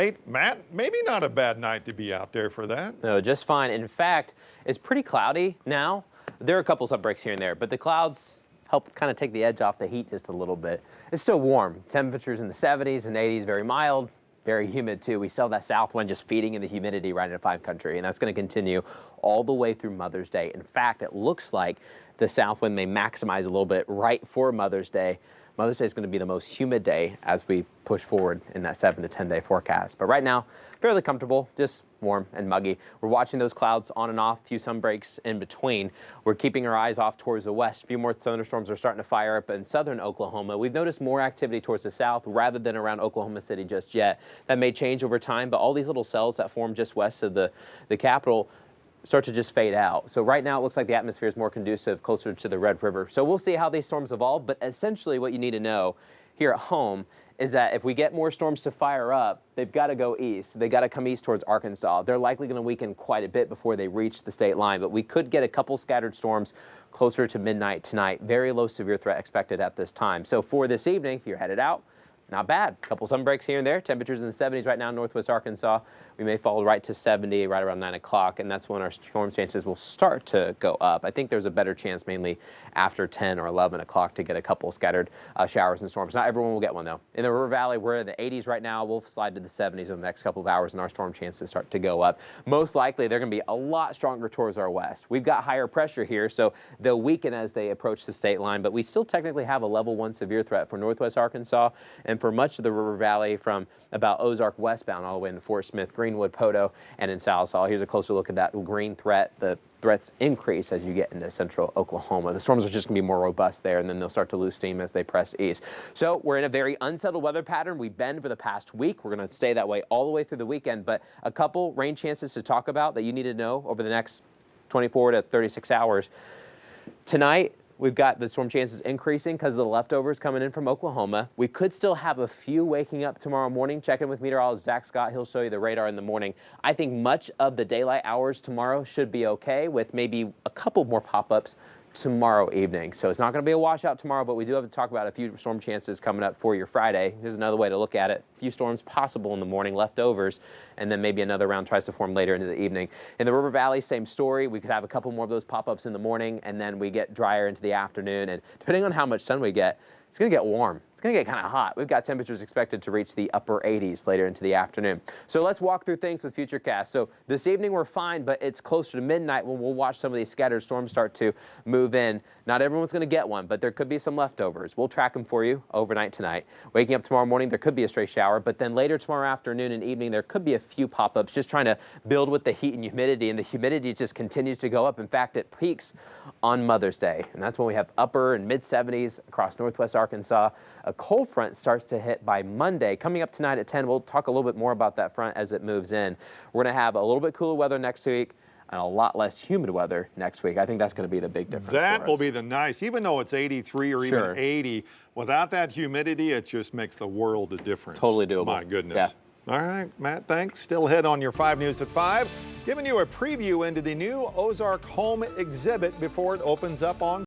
Hey, Matt, maybe not a bad night to be out there for that. No, just fine. In fact, it's pretty cloudy now. There are a couple sunbreaks here and there, but the clouds help kind of take the edge off the heat just a little bit. It's still warm. Temperatures in the 70s and 80s, very mild, very humid too. We still have that south wind just feeding in the humidity right into 5 country, and that's going to continue all the way through Mother's Day. In fact, it looks like the south wind may maximize a little bit right for Mother's Day. Mother's Day is going to be the most humid day as we push forward in that 7 to 10 day forecast. But right now, fairly comfortable, just warm and muggy. We're watching those clouds on and off, a few sun breaks in between. We're keeping our eyes off towards the west. A few more thunderstorms are starting to fire up in southern Oklahoma. We've noticed more activity towards the south rather than around Oklahoma City just yet. That may change over time, but all these little cells that form just west of the capital start to just fade out. So right now it looks like the atmosphere is more conducive closer to the Red River. So we'll see how these storms evolve, but essentially what you need to know here at home is that if we get more storms to fire up, they've got to go east. They got to come east towards Arkansas. They're likely going to weaken quite a bit before they reach the state line, but we could get a couple scattered storms closer to midnight tonight. Very low severe threat expected at this time. So for this evening, if you're headed out, not bad. A couple sun breaks here and there. Temperatures in the 70s right now in northwest Arkansas. We may fall right to 70 right around 9 o'clock, and that's when our storm chances will start to go up. I think there's a better chance mainly after 10 or 11 o'clock to get a couple scattered showers and storms. Not everyone will get one, though. In the River Valley, we're in the 80s right now. We'll slide to the 70s in the next couple of hours, and our storm chances start to go up. Most likely, they're going to be a lot stronger towards our west. We've got higher pressure here, so they'll weaken as they approach the state line, but we still technically have a level 1 severe threat for northwest Arkansas and for much of the River Valley from about Ozark westbound all the way into Fort Smith, Greenwood, Poto, and in Sallisaw. Here's a closer look at that green threat. The threats increase as you get into central Oklahoma. The storms are just going to be more robust there, and then they'll start to lose steam as they press east. So we're in a very unsettled weather pattern. We've been for the past week. We're going to stay that way all the way through the weekend, but a couple rain chances to talk about that you need to know over the next 24 to 36 hours. Tonight, we've got the storm chances increasing because of the leftovers coming in from Oklahoma. We could still have a few waking up tomorrow morning. Check in with meteorologist Zach Scott. He'll show you the radar in the morning. I think much of the daylight hours tomorrow should be okay with maybe a couple more pop-ups tomorrow evening. So it's not going to be a washout tomorrow, but we do have to talk about a few storm chances coming up for your Friday. Here's another way to look at it. A few storms possible in the morning, leftovers, and then maybe another round tries to form later into the evening. In the River Valley, same story. We could have a couple more of those pop-ups in the morning, and then we get drier into the afternoon. And depending on how much sun we get, it's going to get warm. It's going to get kind of hot. We've got temperatures expected to reach the upper 80s later into the afternoon. So let's walk through things with Futurecast. So this evening we're fine, but it's closer to midnight when we'll watch some of these scattered storms start to move in. Not everyone's going to get one, but there could be some leftovers. We'll track them for you overnight tonight. Waking up tomorrow morning, there could be a stray shower, but then later tomorrow afternoon and evening, there could be a few pop-ups, just trying to build with the heat and humidity, and the humidity just continues to go up. In fact, it peaks on Mother's Day, and that's when we have upper and mid-70s across northwest Arkansas. A cold front starts to hit by Monday. Coming up tonight at 10, we'll talk a little bit more about that front as it moves in. We're going to have a little bit cooler weather next week and a lot less humid weather next week. I think that's going to be the big difference. That will be the nice, even though it's 83 or Sure. even 80, without that humidity, it just makes the world of difference. Totally doable. My goodness. Yeah. All right, Matt, thanks. Still ahead on your 5 News at 5, giving you a preview into the new Ozark Home exhibit before it opens up on